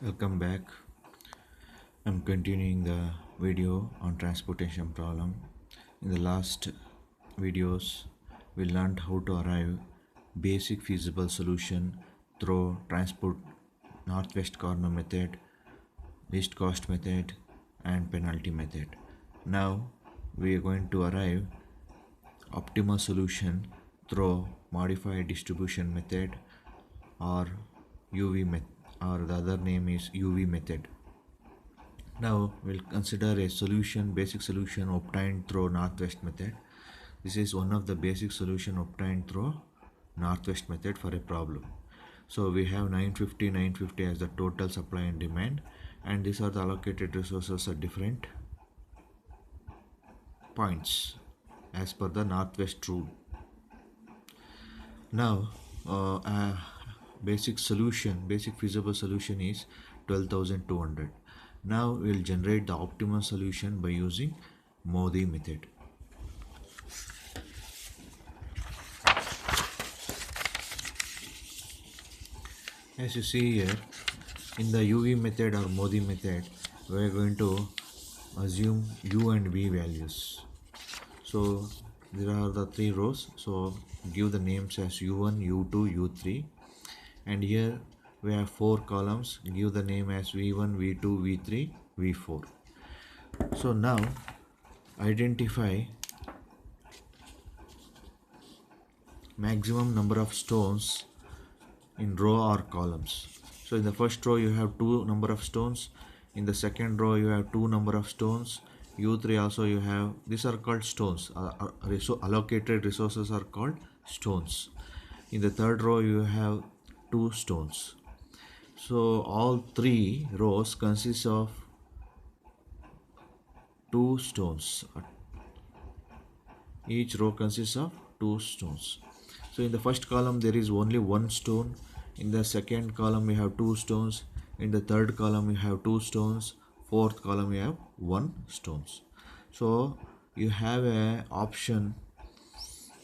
Welcome back. I'm continuing the video on transportation problem. In the last videos, we learned how to arrive basic feasible solution through transport northwest corner method, least cost method, and penalty method. Now we are going to arrive optimal solution through modified distribution method or UV method, or the other name is UV method. Now we'll consider a solution, basic solution obtained through northwest method. This is one of the basic solution obtained through northwest method for a problem. So we have 950 as the total supply and demand, and these are the allocated resources at different points as per the northwest rule. Now basic feasible solution is 12,200. Now we'll generate the optimal solution by using Modi method. As you see here, in the UV method or Modi method, we are going to assume U and V values. So there are the three rows, so give the names as U1, U2, U3, and here we have four columns, give the name as V1, V2, V3, V4. So now identify maximum number of stones in row or columns. So in the first row you have two number of stones, in the second row you have two number of stones, U3 also you have, these are called stones, allocated resources are called stones. In the third row you have two stones. So all three rows consist of two stones. Each row consists of two stones. So in the first column there is only one stone, in the second column we have two stones, in the third column we have two stones, fourth column we have one stones. So you have a option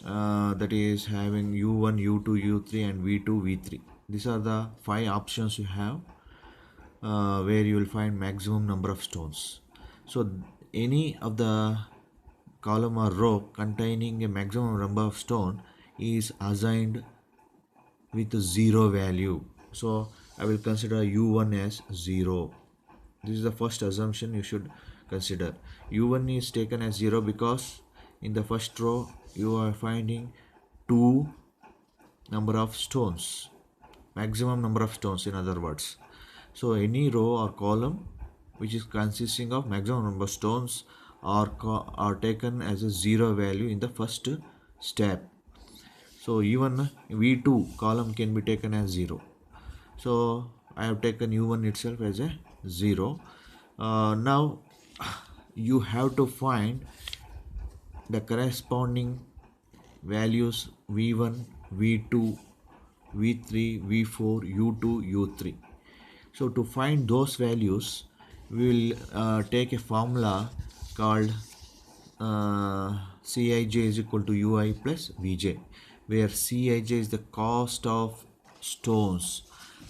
that is having U1, U2, U3 and V2, V3. These are the five options you have where you will find maximum number of stones. So any of the column or row containing a maximum number of stone is assigned with zero value. So I will consider U1 as 0. This is the first assumption you should consider. U1 is taken as 0 because in the first row you are finding two number of stones, maximum number of stones in other words. So any row or column which is consisting of maximum number of stones are taken as a 0 value in the first step. So even V2 column can be taken as 0. So I have taken U1 itself as a 0. Now you have to find the corresponding values V1, V2, V3, V4, U2, U3. So to find those values, we will take a formula called Cij is equal to Ui plus Vj, where Cij is the cost of stones,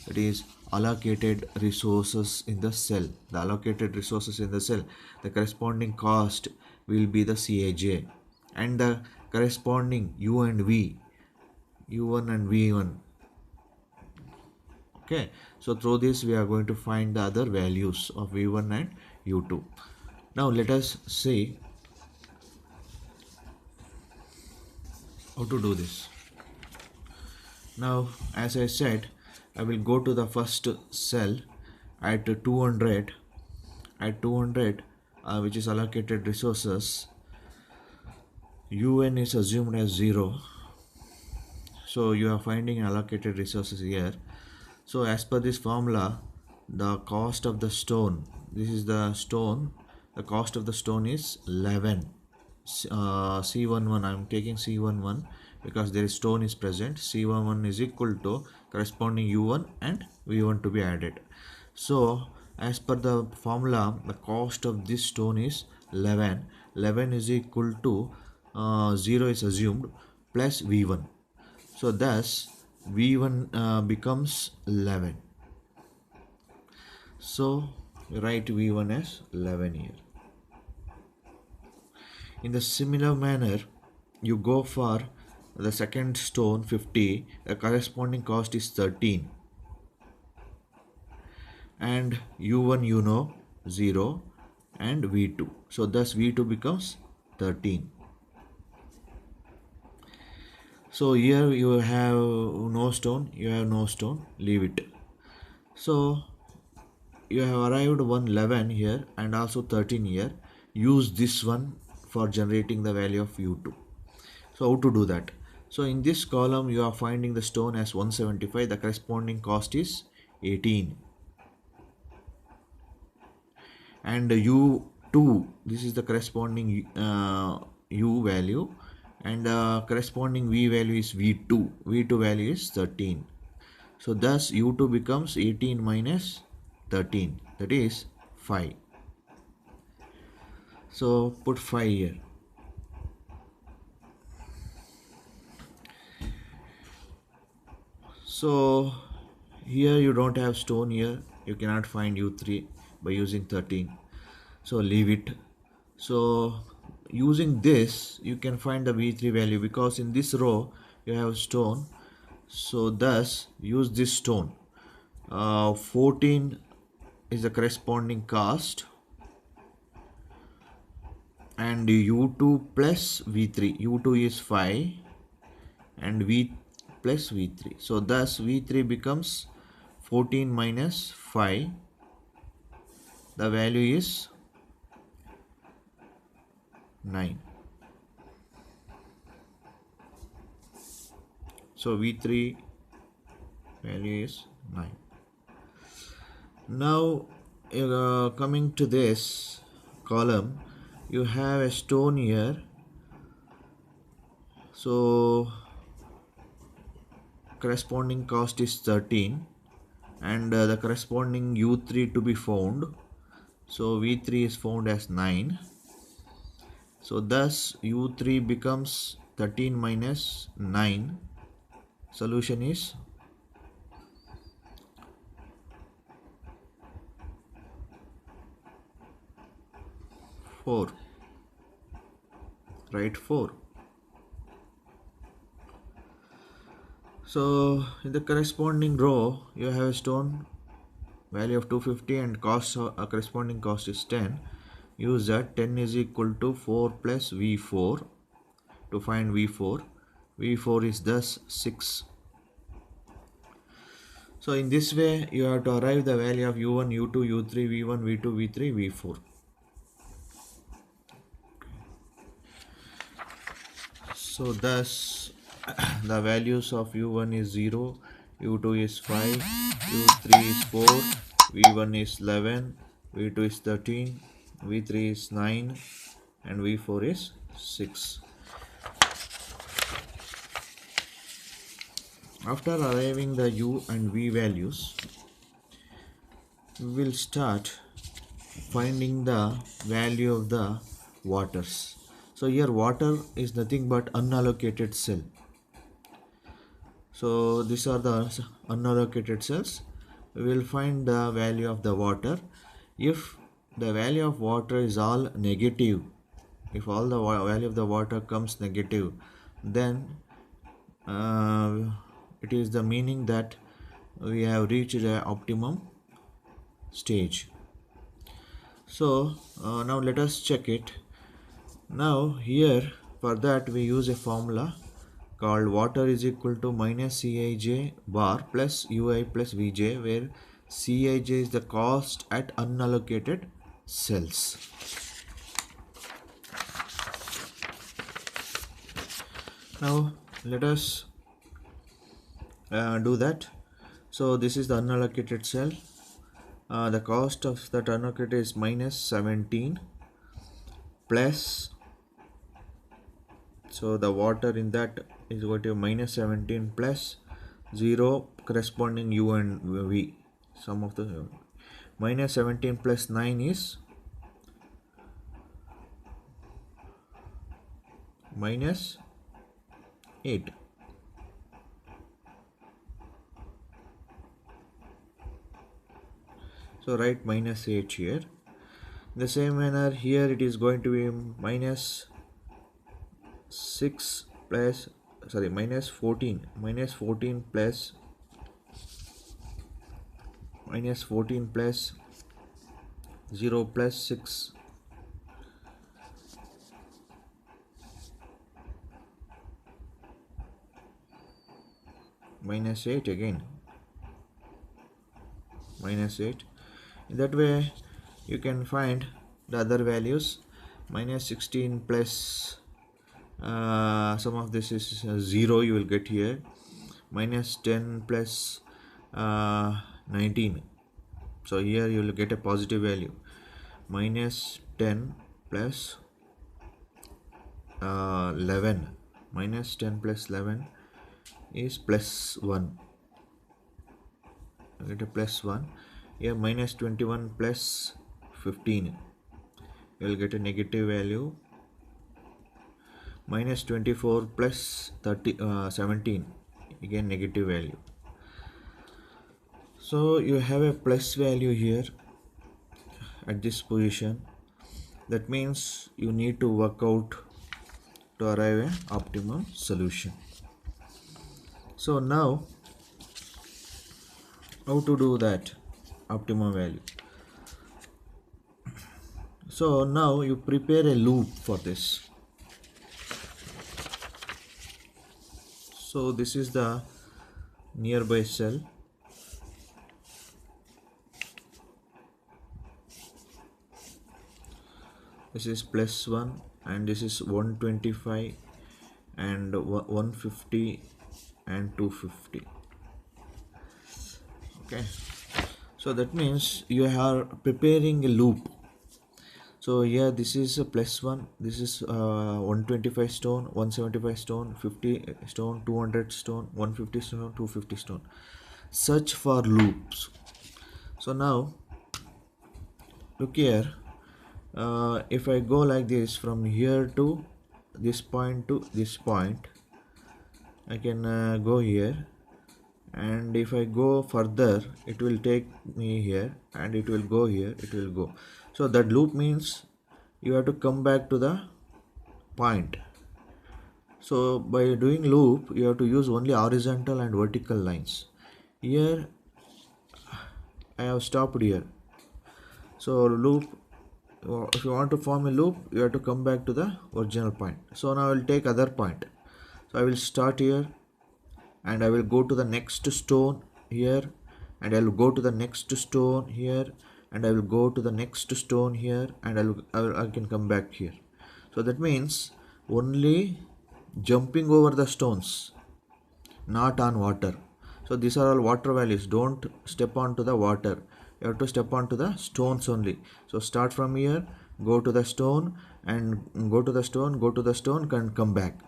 that is allocated resources in the cell. The allocated resources in the cell, the corresponding cost will be the Cij, and the corresponding U and V, U1 and V1. Okay, so through this we are going to find the other values of V1 and U2. Now let us see how to do this. Now as I said, I will go to the first cell at 200, which is allocated resources. UN is assumed as 0, so you are finding allocated resources here. So as per this formula, the cost of the stone, this is the stone, the cost of the stone is 11. C11, I am taking C11 because there is stone is present. C11 is equal to corresponding U1 and V1 to be added. So as per the formula, the cost of this stone is 11. 11 is equal to 0 is assumed plus V1. So thus V1 becomes 11. So write v1 as 11 here. In the similar manner, you go for the second stone 50, the corresponding cost is 13, and u1 you know 0 and v2, so thus v2 becomes 13. So here you have no stone, you have no stone, leave it. So you have arrived 111 here and also 13 here. Use this one for generating the value of u2. So how to do that? So in this column you are finding the stone as 175, the corresponding cost is 18, and u2, this is the corresponding u value, and corresponding v value is v2 value is 13. So thus u2 becomes 18 minus 13, that is 5. So put 5 here. So here you don't have stone, here you cannot find u3 by using 13, so leave it. So using this you can find the v3 value, because in this row you have stone, so thus use this stone. 14 is the corresponding cost, and u2 plus v3, u2 is 5 and v plus v3, so thus v3 becomes 14 minus 5, the value is 9. So v3 value is 9. Now coming to this column, you have a stone here, so corresponding cost is 13, and the corresponding u3 to be found, so v3 is found as 9. So thus u3 becomes 13 minus 9, solution is 4. Write 4. So in the corresponding row you have a stone value of 250 and cost corresponding cost is 10. Use that 10 is equal to 4 plus v4 to find v4. v4 is thus 6. So in this way you have to arrive the value of u1, u2, u3, v1, v2, v3, v4. So thus the values of u1 is 0, u2 is 5, u3 is 4, v1 is 11, v2 is 13, v3 is 9, and v4 is 6. After arriving the u and v values, we will start finding the value of the waters. So here water is nothing but unallocated cell. So these are the unallocated cells. We will find the value of the water. If the value of water is all negative, if all the value of the water comes negative, then it is the meaning that we have reached the optimum stage. So now let us check it. Now here for that we use a formula called water is equal to minus Cij bar plus Ui plus Vj, where Cij is the cost at unallocated cells. Now let us do that. So this is the unallocated cell. The cost of that unallocated is minus 17 plus, so the water in that is going to be minus 17 plus 0 corresponding u and v, sum of the minus 17 plus 9 is minus 8. So write minus 8 here. In the same manner here it is going to be minus 6 plus, sorry, minus 14 plus minus 14 plus 0 plus 6 minus 8 again, minus 8. In that way you can find the other values. Minus 16 plus some of this is 0 you will get here. Minus 10 plus 19, so here you will get a positive value. Minus 10 plus 11, minus 10 plus 11 is plus 1, you get a plus 1. Here minus 21 plus 15, you will get a negative value. Minus 24 plus 17, again negative value. So you have a plus value here at this position. That means you need to work out to arrive an optimum solution. So now how to do that optimum value? So now you prepare a loop for this. So this is the nearby cell. This is plus 1 and this is 125 and 150 and 250. Okay, so that means you are preparing a loop. So here this is a plus 1, this is 125 stone, 175 stone, 50 stone, 200 stone, 150 stone, 250 stone. Search for loops. So now look here, if I go like this from here to this point to this point, I can go here, and if I go further it will take me here, and it will go here, it will go. So that loop means you have to come back to the point. So by doing loop you have to use only horizontal and vertical lines. Here I have stopped here. So loop, if you want to form a loop you have to come back to the original point. So now I will take other point. So I will start here and I will go to the next stone here, and I will go to the next stone here, and I will go to the next stone here, and I can come back here. So that means only jumping over the stones, not on water. So these are all water values. Don't step onto the water, you have to step onto the stones only. So start from here, go to the stone, and go to the stone, go to the stone, and come back.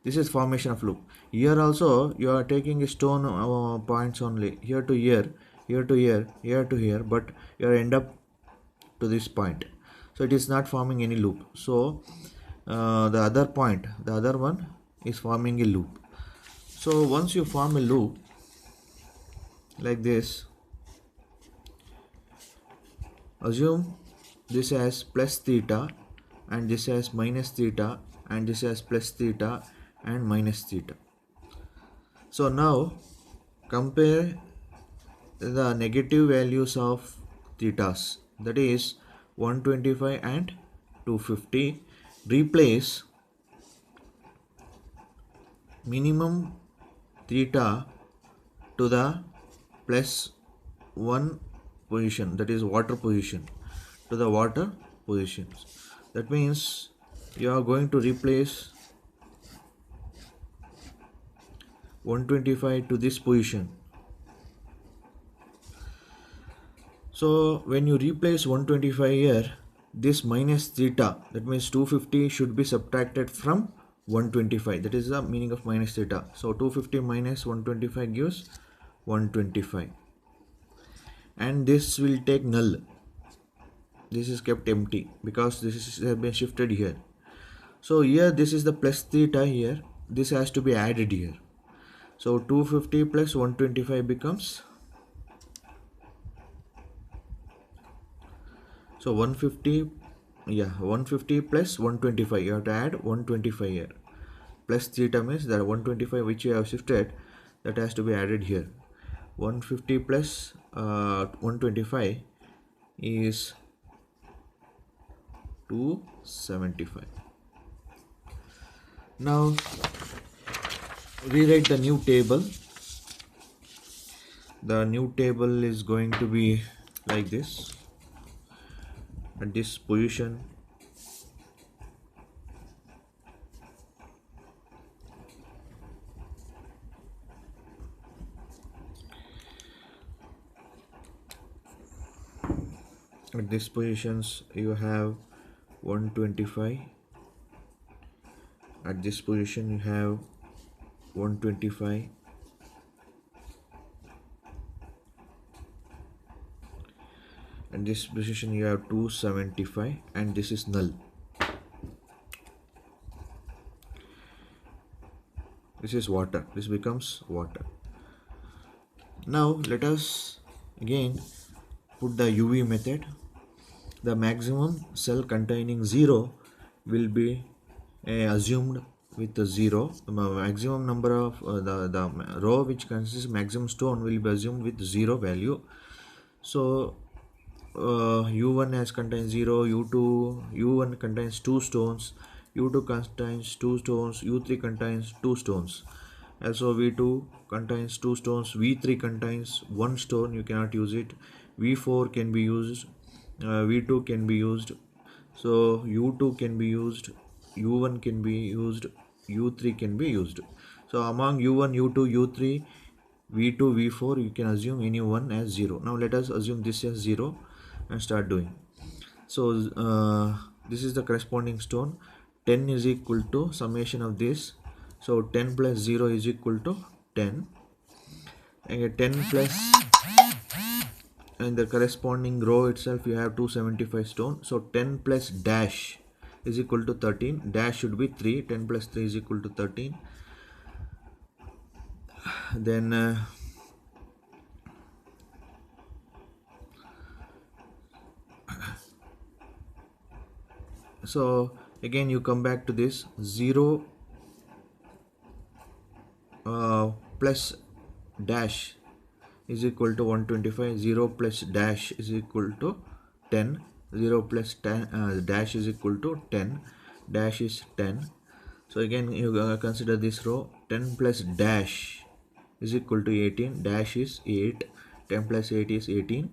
This is formation of loop. Here also you are taking stone points only, here to here, here to here, here to here, but you are end up to this point. So it is not forming any loop. So the other point, the other one is forming a loop. So once you form a loop like this, assume this has plus theta, and this has minus theta, and this has plus theta and minus theta. So now compare the negative values of thetas, that is 125 and 250. Replace minimum theta to the plus 1 position, that is water position, to the water positions. That means you are going to replace 125 to this position. So when you replace 125 here, this minus theta, that means 250 should be subtracted from 125. That is the meaning of minus theta. So 250 minus 125 gives 125, and this will take null. This is kept empty because this has been shifted here. So here this is the plus theta here, this has to be added here. So 250 plus 125 becomes So 150, yeah, 150 plus 125, you have to add 125 here, plus theta means that 125 which you have shifted, that has to be added here. 150 plus 125 is 275. Now rewrite the new table. The new table is going to be like this. At this position, at these positions you have 125, at this position you have 125, at this position you have 275, and this is null. This is water, this becomes water. Now let us again put the UV method. The maximum cell containing 0 will be assumed with the 0. The maximum number of the row which consists maximum stone will be assumed with 0 value. So U1 has contains 0, U1 contains 2 stones, U2 contains 2 stones, U3 contains 2 stones. Also V2 contains 2 stones, V3 contains 1 stone, you cannot use it. V4 can be used, V2 can be used, so U2 can be used, U1 can be used, U3 can be used. So among U1, U2, U3, V2, V4, you can assume any one as 0. Now let us assume this as 0 and start doing. So this is the corresponding stone. 10 is equal to summation of this. So 10 plus 0 is equal to 10. And 10 plus, in the corresponding row itself you have 275 stone. So 10 plus dash is equal to 13. Dash should be 3. 10 plus 3 is equal to 13. Then so again you come back to this 0 plus dash is equal to 125. 0 plus dash is equal to 10. 0 plus 10 dash is equal to 10. Dash is 10. So again you consider this row. 10 plus dash is equal to 18. Dash is 8. 10 plus 8 is 18.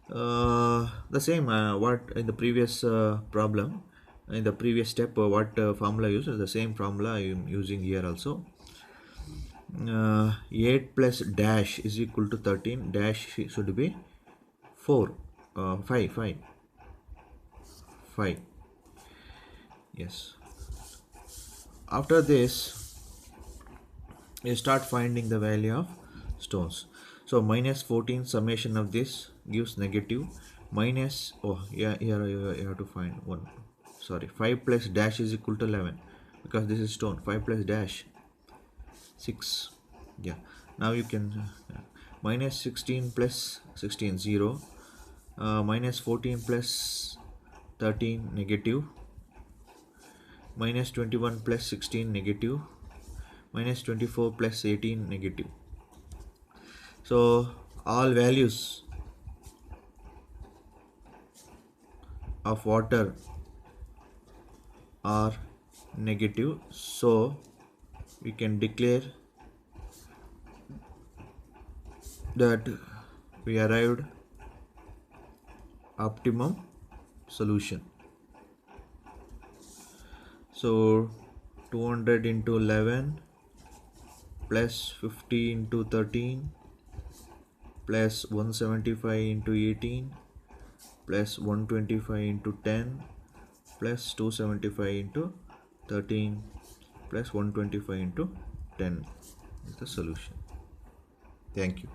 The same what in the previous problem, in the previous step, what formula used is the same formula I am using here also. 8 plus dash is equal to 13. Dash should be 4. 5. Yes. After this you start finding the value of stones. So minus 14 summation of this gives negative. Minus, oh yeah, here you have to find one. Sorry, 5 plus dash is equal to 11 because this is stone. 5 plus dash 6. Yeah, now you can minus 16 plus 16 0. Minus 14 plus 13 negative. Minus 21 plus 16 negative. Minus 24 plus 18 negative. So all values of water are negative, so we can declare that we arrived optimum solution. So 200 into 11 plus 50 into 13 plus 175 into 18 plus 125 into 10 plus 275 into 13 plus 125 into 10 is the solution. Thank you.